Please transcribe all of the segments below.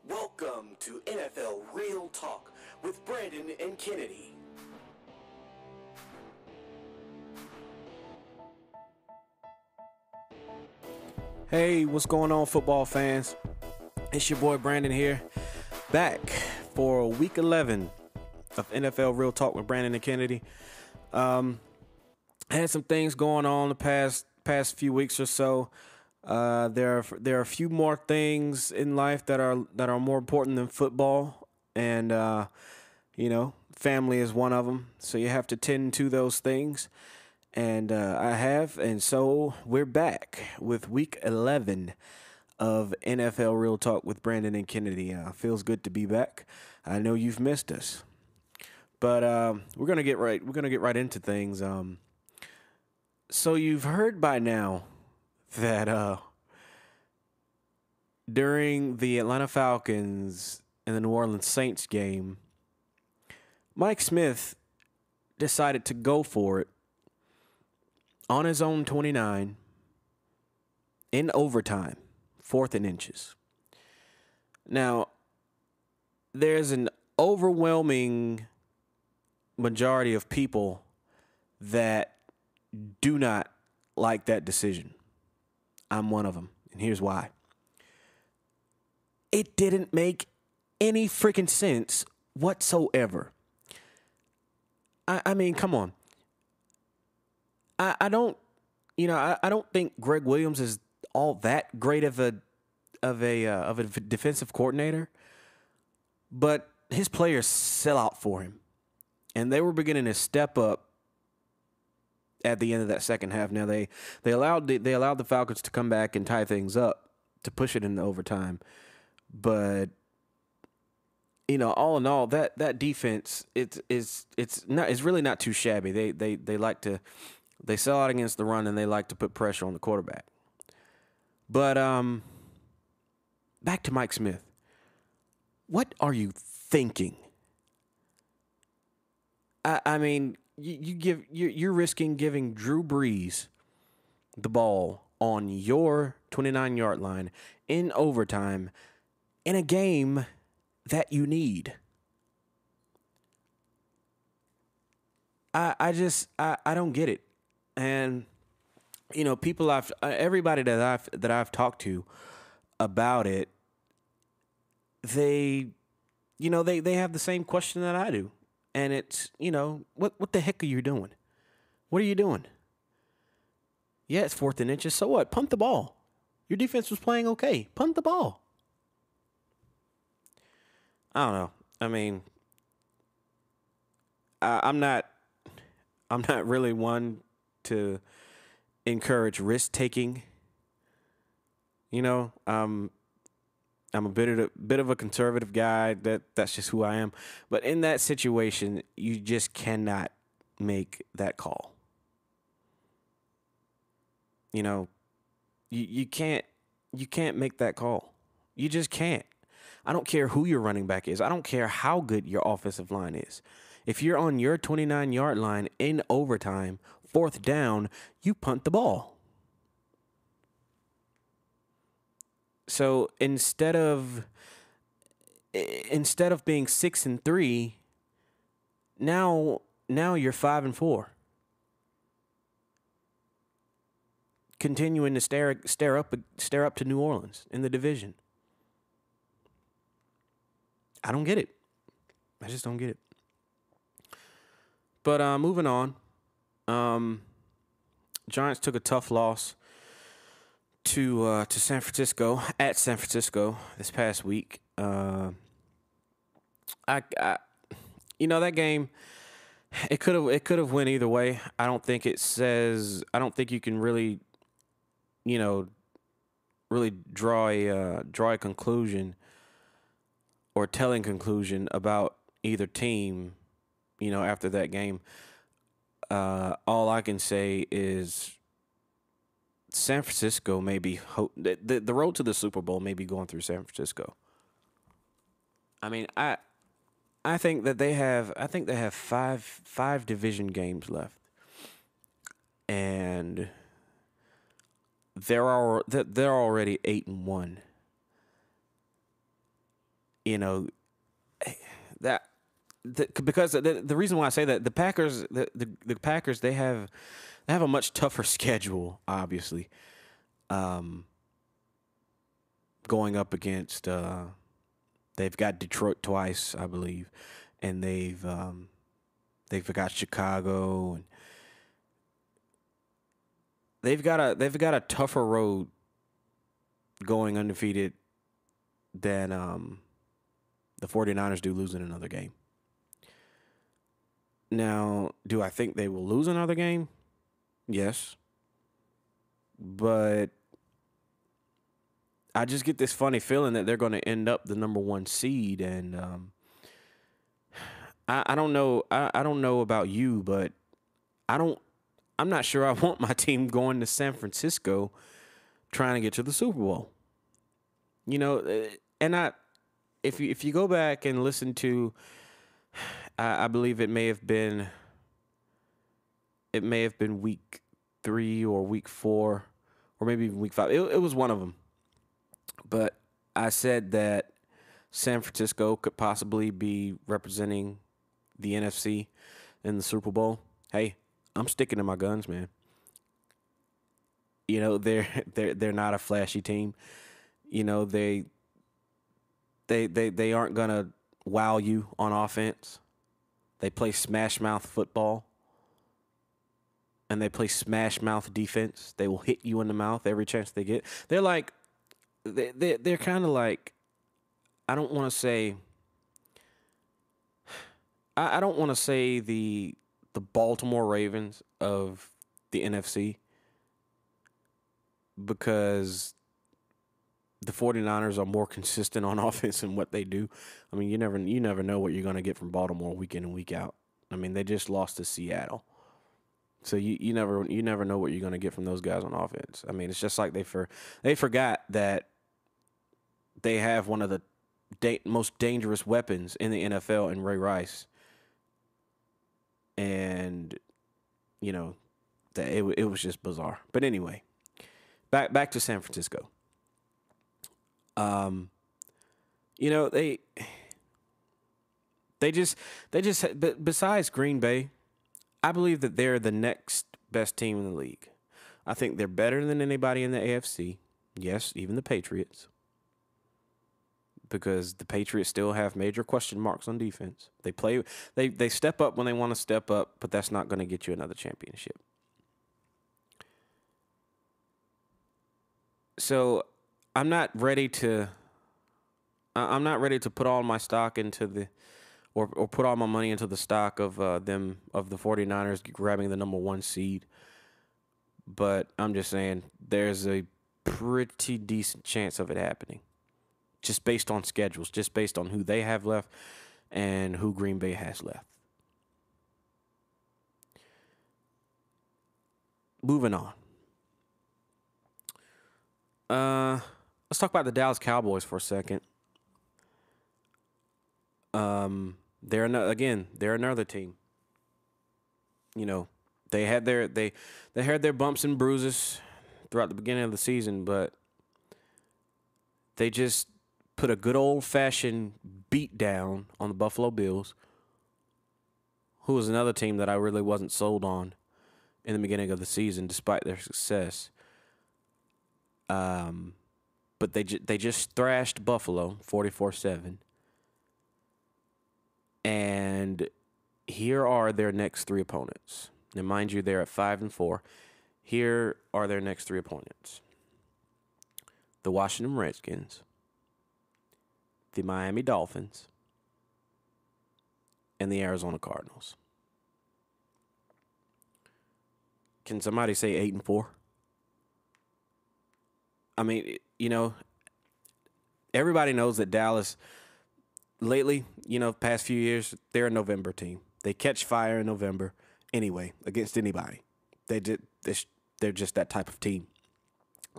Welcome to NFL Real Talk with Brandon and Kennedy. Hey, what's going on, football fans? It's your boy Brandon here, back for week 11 of NFL Real Talk with Brandon and Kennedy. I had some things going on the past few weeks or so. There are a few more things in life that are more important than football, and family is one of them. So you have to tend to those things, and so we're back with week 11 of NFL Real Talk with Brandon and Kennedy. Feels good to be back. I know you've missed us, but we're gonna get right into things. So you've heard by now that during the Atlanta Falcons and the New Orleans Saints game, Mike Smith decided to go for it on his own 29 in overtime, 4th and inches. Now, there's an overwhelming majority of people that do not like that decision. I'm one of them, and here's why. It didn't make any freaking sense whatsoever. I mean, come on. I don't think Greg Williams is all that great of a defensive coordinator, but his players sell out for him, and they were beginning to step up at the end of that second half. Now they allowed the Falcons to come back and tie things up to push it into overtime, but all in all, that defense it's really not too shabby. They sell out against the run, and they like to put pressure on the quarterback. But back to Mike Smith. What are you thinking? I mean, you're risking giving Drew Brees the ball on your 29-yard line in overtime in a game that you need. I don't get it. And everybody that I've talked to about it, they have the same question that I do. And it's, what the heck are you doing? What are you doing? Yeah, it's 4th and inches. So what? Punt the ball. Your defense was playing okay. Punt the ball. I don't know. I mean, I'm not really one to encourage risk taking. I'm a bit of a conservative guy. That's just who I am. But in that situation, you just cannot make that call. You can't make that call. You just can't. I don't care who your running back is. I don't care how good your offensive line is. If you're on your 29-yard line in overtime, 4th down, you punt the ball. So instead of being 6-3, now you're 5-4. Continuing to stare up to New Orleans in the division. I don't get it. I just don't get it. But moving on, Giants took a tough loss to San Francisco at San Francisco this past week. That game, it could have went either way. I don't think you can really, really draw a conclusion or telling conclusion about either team, after that game. All I can say is San Francisco may be the road to the Super Bowl may be going through San Francisco. I mean, I think they have five division games left, and they're already 8-1. You know, that because the reason why I say that the Packers the Packers they have a much tougher schedule, obviously. Going up against they've got Detroit twice, I believe, and they've got Chicago, and they've got a tougher road going undefeated than the 49ers do losing another game. Now, do I think they will lose another game? Yes. But I just get this funny feeling that they're going to end up the number 1 seed, and I don't know. I don't know about you, but I'm not sure I want my team going to San Francisco trying to get to the Super Bowl. You know, and if you go back and listen to, I believe it may have been week 3 or week 4 or maybe even week 5. It was one of them. But I said that San Francisco could possibly be representing the NFC in the Super Bowl. Hey, I'm sticking to my guns, man. You know, they're not a flashy team. You know, they aren't gonna wow you on offense. They play smash mouth football. And they play smash mouth defense. They will hit you in the mouth every chance they get. They're like they're kind of like, I don't want to say the Baltimore Ravens of the NFC, because the 49ers are more consistent on offense in what they do. I mean, you never know what you're going to get from Baltimore week in and week out. I mean, they just lost to Seattle. So you never know what you're going to get from those guys on offense. I mean, it's just like they forgot that they have one of the most dangerous weapons in the NFL in Ray Rice. And, you know, that it was just bizarre. But anyway, back to San Francisco. You know, they just besides Green Bay, I believe that they're the next best team in the league. I think they're better than anybody in the AFC. Yes, even the Patriots. Because the Patriots still have major question marks on defense. They step up when they want to step up, but that's not going to get you another championship. So I'm not ready to put all my stock into or put all my money into the stock of the 49ers grabbing the number 1 seed. But I'm just saying there's a pretty decent chance of it happening. Just based on schedules, just based on who they have left and who Green Bay has left. Moving on. Let's talk about the Dallas Cowboys for a second. They're another team. You know, they had their bumps and bruises throughout the beginning of the season, but they just put a good old-fashioned beat down on the Buffalo Bills, who was another team that I really wasn't sold on in the beginning of the season, despite their success. But they just thrashed Buffalo 44-7. And here are their next 3 opponents. Now, mind you, they're at 5-4. Here are their next 3 opponents: the Washington Redskins, the Miami Dolphins, and the Arizona Cardinals. Can somebody say 8-4? I mean, you know, everybody knows that Dallas lately, you know, past few years, they're a November team. They catch fire in November anyway against anybody. They're just that type of team.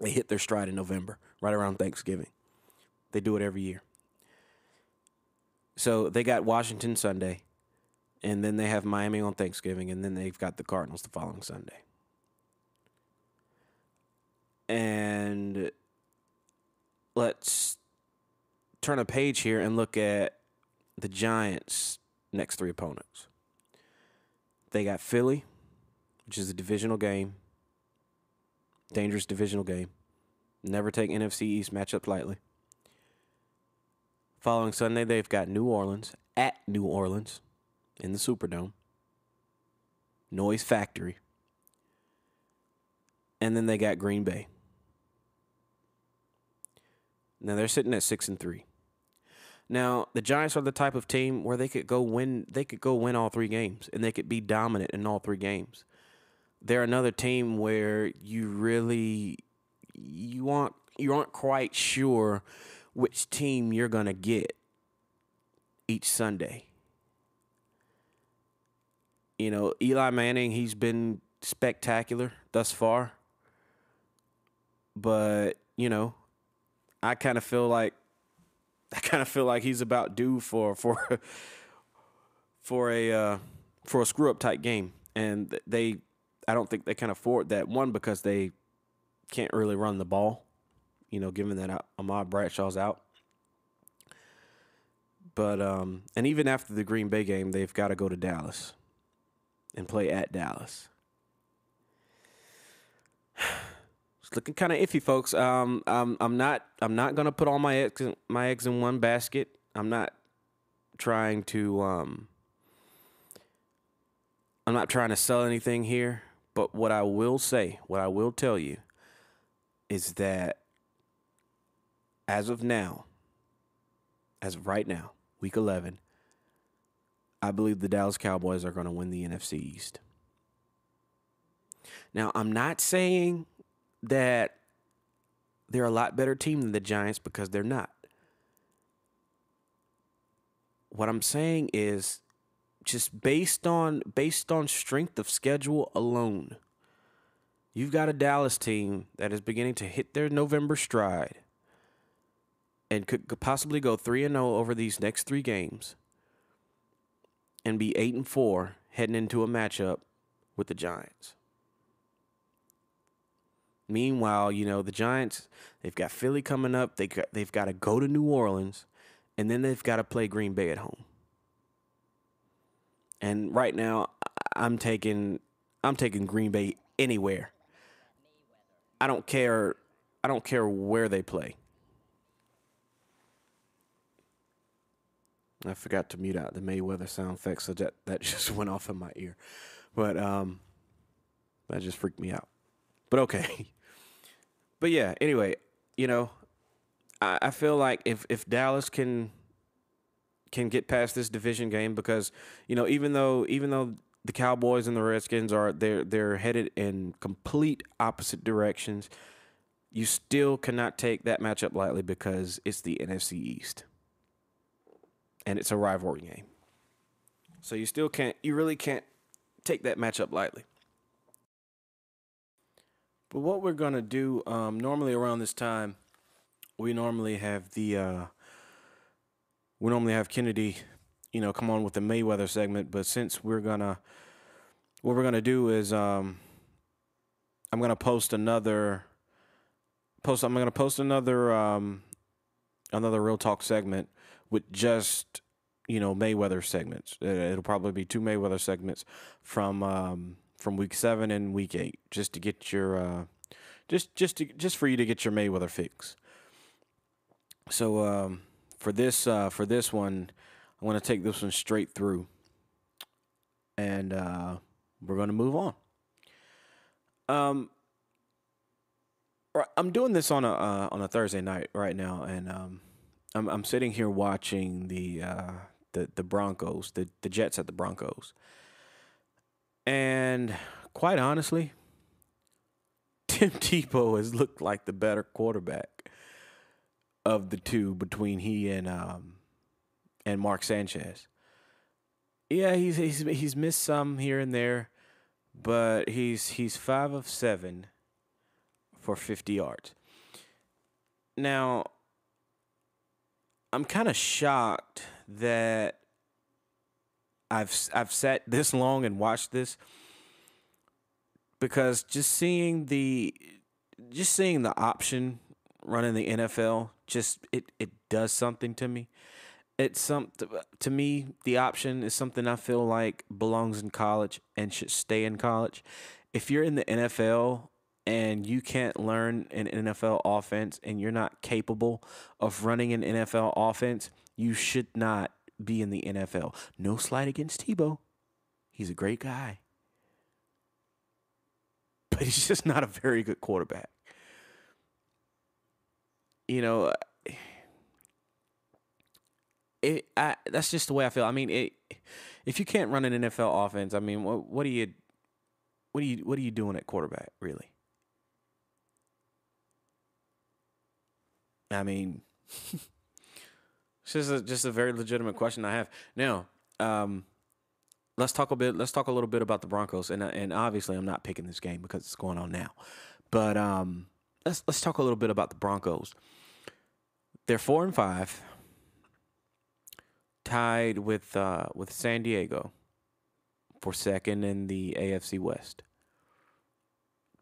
They hit their stride in November, right around Thanksgiving. They do it every year. So they got Washington Sunday, and then they have Miami on Thanksgiving, and then they've got the Cardinals the following Sunday. And let's turn a page here and look at the Giants' next 3 opponents. They got Philly, which is a divisional game, dangerous divisional game. Never take NFC East matchup lightly. Following Sunday, they've got New Orleans, at New Orleans, in the Superdome. Noise Factory. And then they got Green Bay. Now they're sitting at 6-3. Now, the Giants are the type of team where they could go win all 3 games, and they could be dominant in all 3 games. They're another team where you aren't quite sure which team you're going to get each Sunday. You know, Eli Manning, he's been spectacular thus far. But, you know, I kind of feel like he's about due for a screw up type game, and I don't think they can afford that. One, because they can't really run the ball, you know, given that Ahmad Bradshaw's out. But and even after the Green Bay game, they've got to go to Dallas and play at Dallas. It's looking kind of iffy, folks. I'm not gonna put all my eggs in one basket. I'm not trying to sell anything here. But what I will tell you, is that as of right now, Week 11, I believe the Dallas Cowboys are going to win the NFC East. Now, I'm not saying that they're a lot better team than the Giants, because they're not. What I'm saying is, just based on strength of schedule alone, you've got a Dallas team that is beginning to hit their November stride and could possibly go 3-0 over these next 3 games and be 8-4 heading into a matchup with the Giants. Meanwhile, you know, the Giants, they've got Philly coming up. They've got to go to New Orleans, and then they've got to play Green Bay at home. And right now, I'm taking Green Bay anywhere. I don't care where they play. I forgot to mute out the Mayweather sound effects, so that just went off in my ear. But that just freaked me out. But okay. But yeah, anyway, you know, I feel like if Dallas can get past this division game, because, you know, even though the Cowboys and the Redskins they're headed in complete opposite directions, you still cannot take that matchup lightly, because it's the NFC East. And it's a rivalry game. So you really can't take that matchup lightly. But what we're going to do, normally around this time, we normally have Kennedy, you know, come on with the Mayweather segment. But since what we're going to do is, I'm going to post another Real Talk segment with just, you know, Mayweather segments. It'll probably be 2 Mayweather segments from Week 7 and Week 8, just to get your just for you to get your Mayweather fix. So for this one, I want to take this one straight through, and we're going to move on. I'm doing this on a Thursday night right now, and I'm sitting here watching the Broncos, the Jets at the Broncos. And quite honestly, Tim Tebow has looked like the better quarterback of the two, between he and Mark Sanchez. Yeah, he's missed some here and there, but he's 5 of 7 for 50 yards. Now, I'm kind of shocked that I've sat this long and watched this, because just seeing the option running the NFL, just it does something to me. It's some to me, the option is something I feel like belongs in college and should stay in college. If you're in the NFL and you can't learn an NFL offense and you're not capable of running an NFL offense, you should not be in the NFL. No slight against Tebow. He's a great guy. But he's just not a very good quarterback. You know, that's just the way I feel. I mean, if you can't run an NFL offense, I mean, what are you doing at quarterback, really? I mean, it's just a very legitimate question I have. Now, let's talk a little bit about the Broncos, and obviously I'm not picking this game because it's going on now, but let's talk a little bit about the Broncos. They're 4-5, tied with San Diego for second in the AFC West,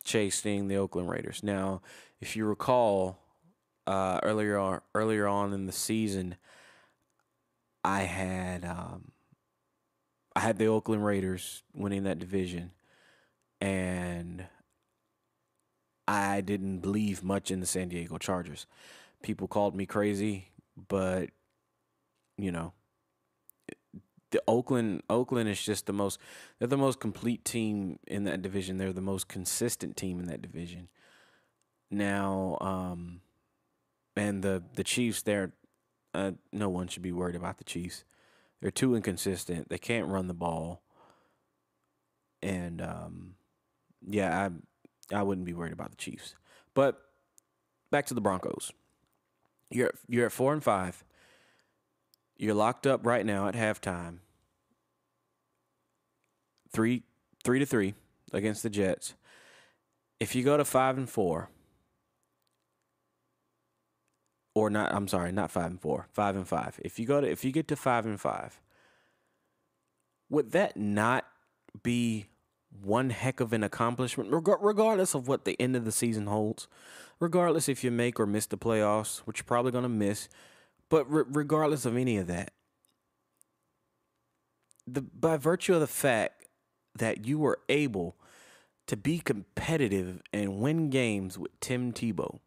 chasing the Oakland Raiders. Now, if you recall, earlier on in the season, I had the Oakland Raiders winning that division, and I didn't believe much in the San Diego Chargers. People called me crazy, but the Oakland is just they're the most complete team in that division. They're the most consistent team in that division. Now, and the Chiefs, no one should be worried about the Chiefs. They're too inconsistent. They can't run the ball. And I wouldn't be worried about the Chiefs. But back to the Broncos. You're at 4-5. You're locked up right now at halftime. 3-3 against the Jets. If you go to 5-4, or not, I'm sorry, not 5-4, 5-5. If you get to 5-5, would that not be one heck of an accomplishment, regardless of what the end of the season holds? Regardless if you make or miss the playoffs, which you're probably going to miss, but regardless of any of that, by virtue of the fact that you were able to be competitive and win games with Tim Tebow,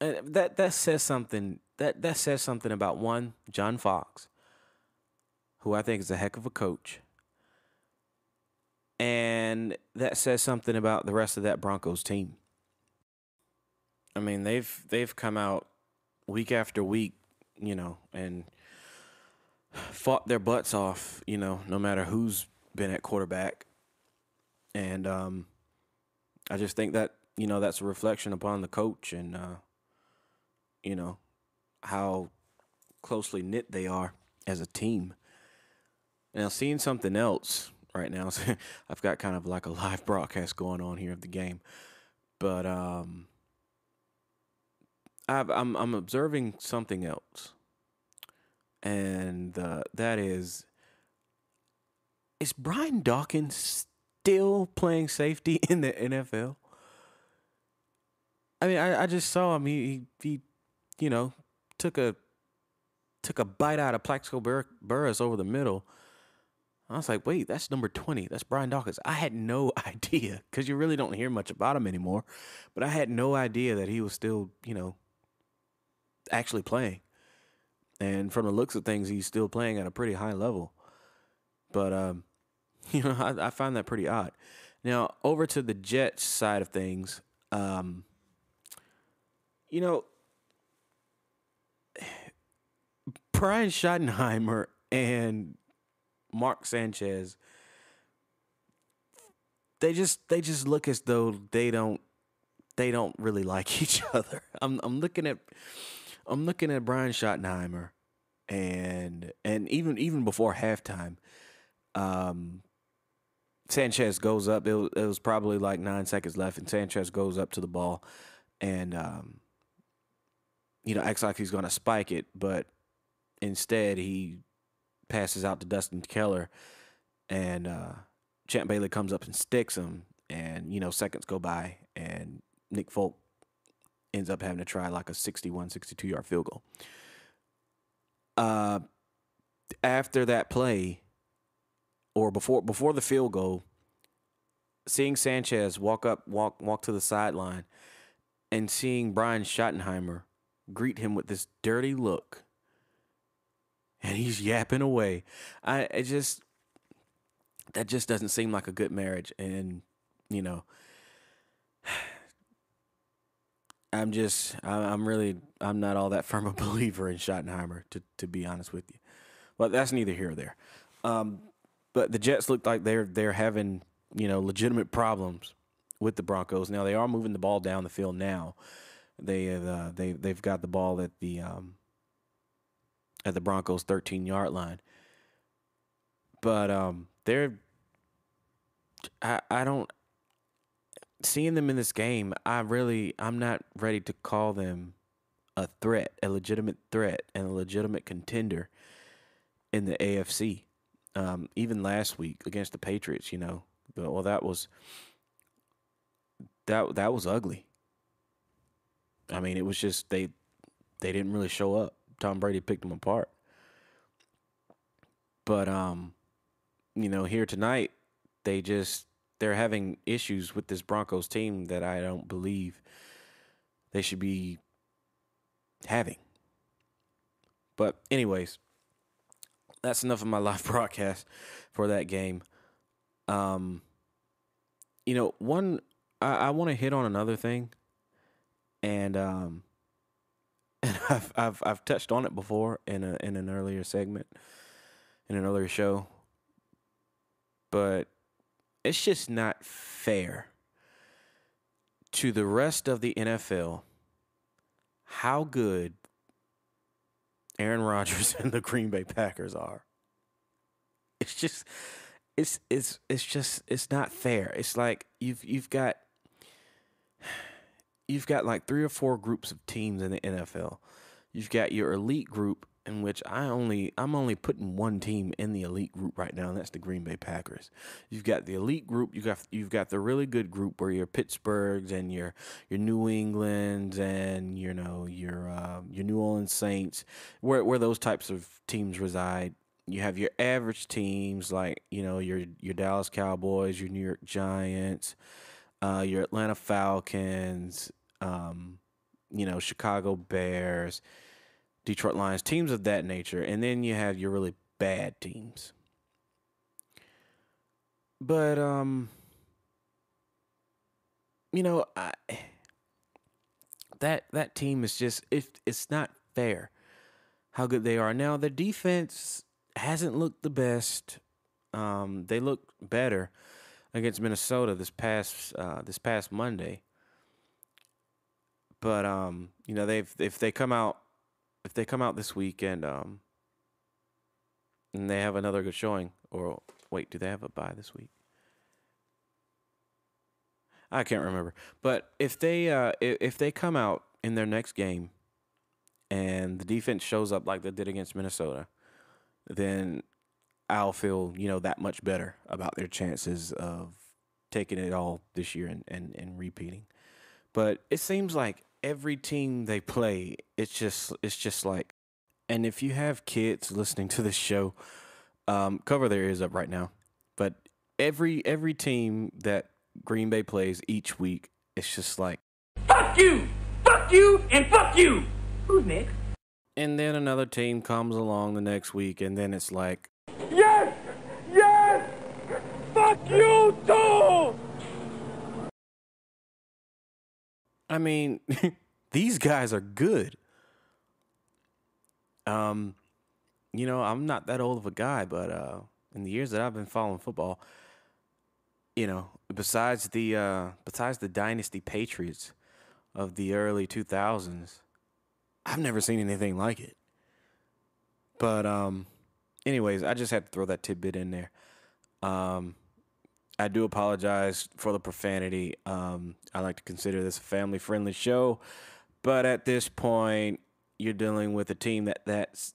that says something. That says something about, one, John Fox, who I think is a heck of a coach, and that says something about the rest of that Broncos team. I mean, they've come out week after week, and fought their butts off, no matter who's been at quarterback. And I just think that, that's a reflection upon the coach and, how closely knit they are as a team. Now, seeing something else right now, I've got kind of like a live broadcast going on here of the game, but I'm observing something else, and that is Brian Dawkins still playing safety in the NFL? I mean, I just saw him. He took a bite out of Plaxico Burress over the middle. I was like, wait, that's number 20. That's Brian Dawkins. I had no idea, because you really don't hear much about him anymore. But I had no idea that he was still, actually playing. And from the looks of things, he's still playing at a pretty high level. But, I find that pretty odd. Now, over to the Jets side of things, Brian Schottenheimer and Mark Sanchez, they just look as though they don't really like each other. I'm looking at Brian Schottenheimer, and even before halftime, Sanchez goes up. It was probably like 9 seconds left, and Sanchez goes up to the ball, and acts like he's going to spike it, but instead he passes out to Dustin Keller, and Champ Bailey comes up and sticks him, and seconds go by, and Nick Folk ends up having to try like a 61, 62-yard field goal. After that play, or before the field goal, seeing Sanchez walk to the sideline and seeing Brian Schottenheimer greet him with this dirty look, and he's yapping away. That just doesn't seem like a good marriage. And, I'm not all that firm a believer in Schottenheimer, to be honest with you. But that's neither here or there. But the Jets look like they're having, legitimate problems with the Broncos. Now they are moving the ball down the field now. They've got the ball at the Broncos 13-yard line. But I don't seeing them in this game. I'm not ready to call them a legitimate threat, and a legitimate contender in the AFC. Even last week against the Patriots, well, that was ugly. I mean, it was just they didn't really show up. Tom Brady picked them apart. But here tonight, they're having issues with this Broncos team that I don't believe they should be having. But anyways, that's enough of my live broadcast for that game. I want to hit on another thing, and I've touched on it before in an earlier segment, in an earlier show, but it's just not fair to the rest of the NFL how good Aaron Rodgers and the Green Bay Packers are. It's just, it's not fair. It's like you've got like 3 or 4 groups of teams in the NFL. You've got your elite group, in which I'm only putting one team in the elite group right now, and that's the Green Bay Packers. You've got the elite group. You've got the really good group where your Pittsburghs and your New Englands and your New Orleans Saints, where those types of teams reside. You have your average teams like your Dallas Cowboys, your New York Giants, your Atlanta Falcons, Chicago Bears, Detroit Lions, teams of that nature. And then you have your really bad teams. But, that team is just, it's not fair how good they are. Now, the defense hasn't looked the best. They looked better against Minnesota this past Monday. But if they come out this weekend and they have another good showing, or wait, do they have a bye this week? I can't remember. But if they come out in their next game and the defense shows up like they did against Minnesota, then I'll feel that much better about their chances of taking it all this year and repeating. But it seems like every team they play, it's just like, and if you have kids listening to this show, cover their ears up right now. But every team that Green Bay plays each week, it's just like, fuck you, and fuck you. Who's next? And then another team comes along the next week, and then it's like, Yes, fuck you too. I mean, these guys are good. I'm not that old of a guy, but in the years that I've been following football, besides the dynasty Patriots of the early 2000s, I've never seen anything like it. But anyways, I just had to throw that tidbit in there. I do apologize for the profanity. I like to consider this a family-friendly show, but at this point, you're dealing with a team that's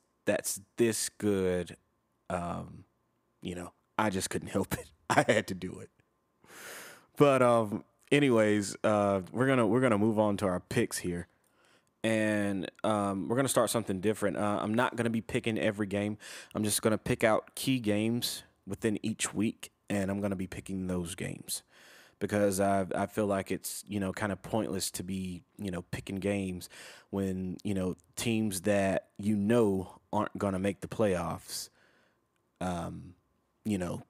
this good. I just couldn't help it. I had to do it. But Anyways, we're gonna move on to our picks here, and we're gonna start something different. I'm not gonna be picking every game. I'm just gonna pick out key games within each week, and I'm gonna be picking those games because I feel like it's kind of pointless to be picking games when teams that aren't gonna make the playoffs. You know,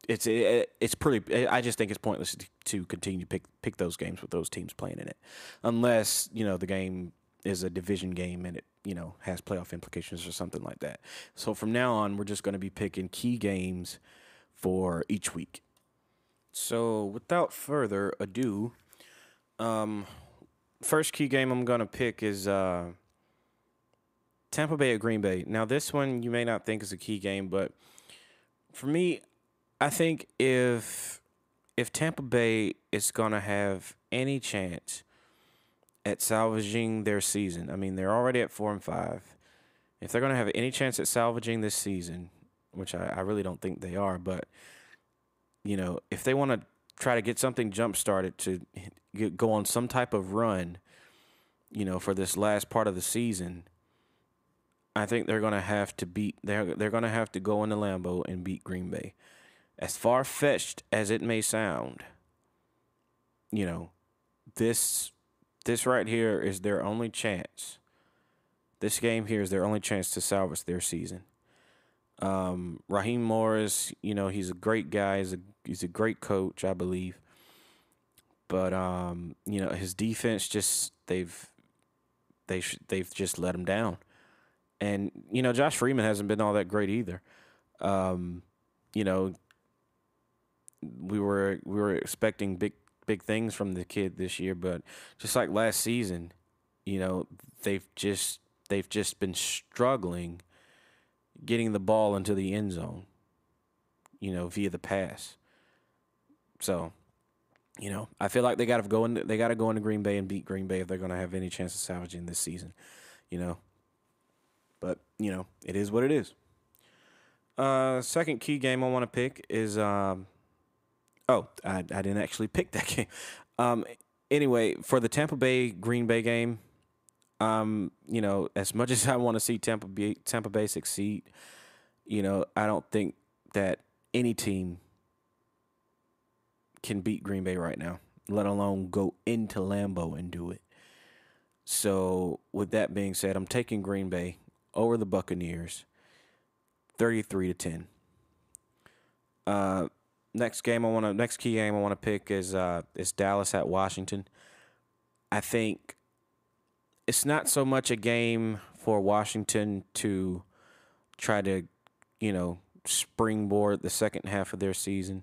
it's pretty. I just think it's pointless to continue to pick those games with those teams playing in it, unless the game is a division game and it has playoff implications or something like that. So from now on, we're just going to be picking key games for each week. So without further ado, first key game I'm going to pick is Tampa Bay at Green Bay. Now this one you may not think is a key game, but for me, I think if Tampa Bay is going to have any chance at salvaging their season, I mean, they're already at 4-5. If they're going to have any chance at salvaging this season, which I really don't think they are, but, if they want to try to get something jump-started to go on some type of run, for this last part of the season, I think they're going to have to they're going to have to go into Lambeau and beat Green Bay. As far-fetched as it may sound, this right here is their only chance. This game here is their only chance to salvage their season. Raheem Morris, he's a great guy. He's a great coach, I believe. But his defense they've just let him down. And Josh Freeman hasn't been all that great either. We were expecting big things from the kid this year, but just like last season, they've just been struggling getting the ball into the end zone, via the pass. So, I feel like they got to go into Green Bay and beat Green Bay if they're going to have any chance of salvaging this season, But it is what it is. Second key game I want to pick is I didn't actually pick that game. Anyway, for the Tampa Bay Green Bay game, as much as I want to see Tampa Bay succeed, I don't think that any team can beat Green Bay right now, let alone go into Lambeau and do it. So with that being said, I'm taking Green Bay over the Buccaneers, 33-10. Next key game I want to pick is Dallas at Washington. I think it's not so much a game for Washington to try to, springboard the second half of their season,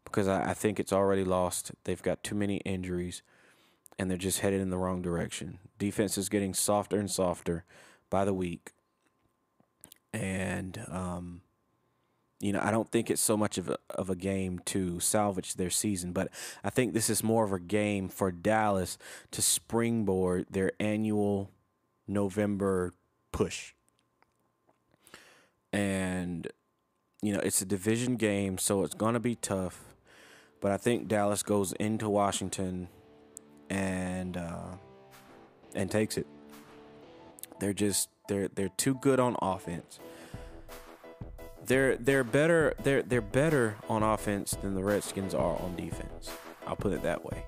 because I think it's already lost. They've got too many injuries, and they're just headed in the wrong direction. Defense is getting softer and softer by the week. And, I don't think it's so much of a game to salvage their season, but I think this is more of a game for Dallas to springboard their annual November push. And, it's a division game, so it's going to be tough. But I think Dallas goes into Washington and takes it. They're too good on offense. They're better on offense than the Redskins are on defense. I'll put it that way.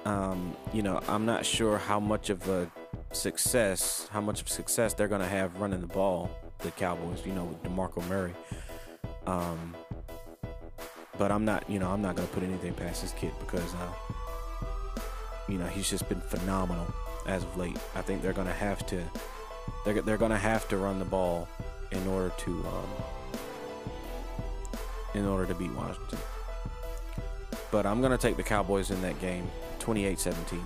I'm not sure how much of success they're going to have running the ball, the Cowboys, with DeMarco Murray. But I'm not going to put anything past this kid because, he's just been phenomenal as of late. I think they're going to have to run the ball in order to beat Washington. But I'm going to take the Cowboys in that game, 28-17.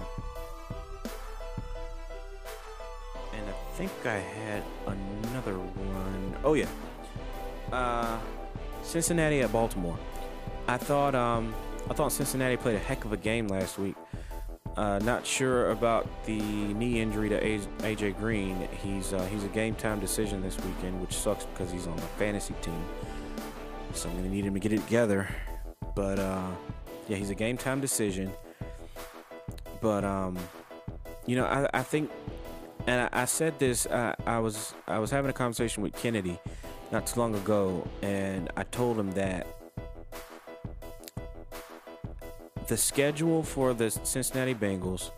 And I think I had another one. Oh yeah. Cincinnati at Baltimore. I thought Cincinnati played a heck of a game last week. Not sure about the knee injury to AJ Green. He's a game time decision this weekend, which sucks because he's on the fantasy team. So I'm gonna need him to get it together. But yeah, he's a game time decision. But I think, and I said this. I was having a conversation with Kennedy not too long ago, and I told him that the schedule for the Cincinnati Bengals,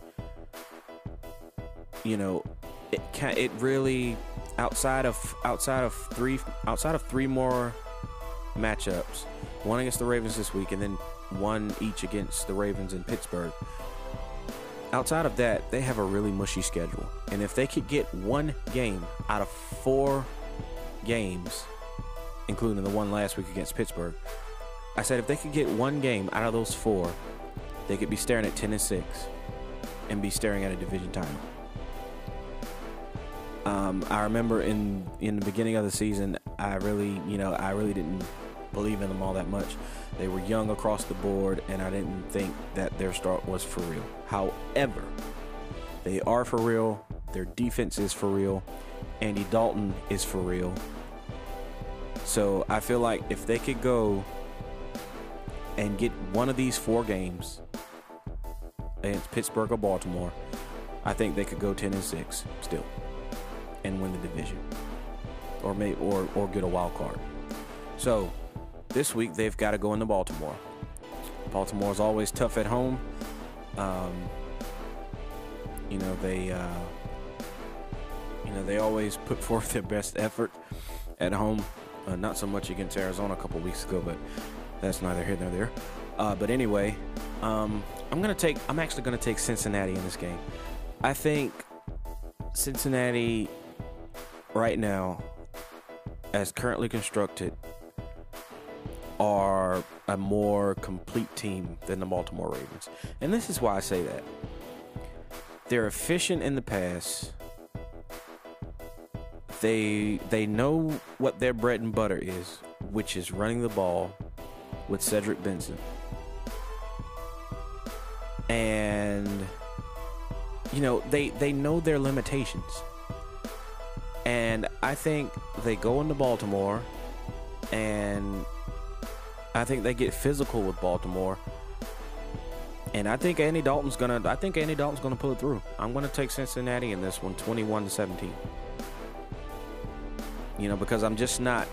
it really outside of three more matchups, one against the Ravens this week, and then one each against the Ravens in Pittsburgh. Outside of that, they have a really mushy schedule. And if they could get one game out of 4 games, including the one last week against Pittsburgh, I said if they could get one game out of those 4, they could be staring at 10-6 and be staring at a division title. I remember in the beginning of the season, I really didn't believe in them all that much. They were young across the board, and I didn't think that their start was for real. However, they are for real. Their defense is for real. Andy Dalton is for real. So I feel like if they could go and get one of these 4 games against Pittsburgh or Baltimore, I think they could go 10-6 still and win the division, or get a wild card. So this week they've got to go into Baltimore. Baltimore's always tough at home. They always put forth their best effort at home. Not so much against Arizona a couple weeks ago, but that's neither here nor there. But anyway, I'm actually gonna take Cincinnati in this game. I think Cincinnati right now, as currently constructed, are a more complete team than the Baltimore Ravens. And this is why I say that. They're efficient in the pass. They know what their bread and butter is, which is running the ball with Cedric Benson. And they know their limitations. And I think they go into Baltimore, and I think they get physical with Baltimore. And I think Andy Dalton's gonna pull it through. I'm gonna take Cincinnati in this one, 21-17. Because I'm just not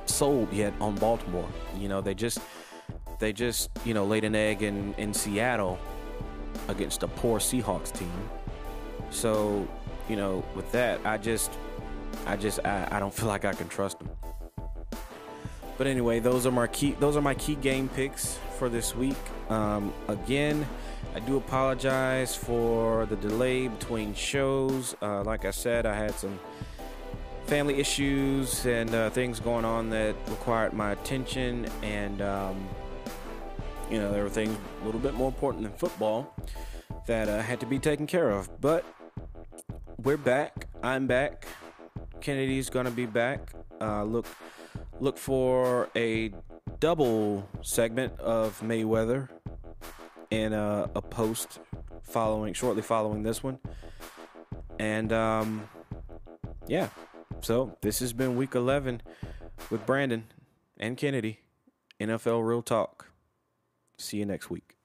sold yet on Baltimore. They just laid an egg in Seattle against a poor Seahawks team. So, with that, I don't feel like I can trust them. But anyway, those are my key game picks for this week. Again, I do apologize for the delay between shows. Like I said, I had some family issues and things going on that required my attention, and there were things a little bit more important than football that had to be taken care of. But we're back. I'm back. Kennedy's gonna be back. Look for a double segment of Mayweather in a post shortly following this one. And yeah. So this has been week 11 with Brandon and Kennedy, NFL Real Talk. See you next week.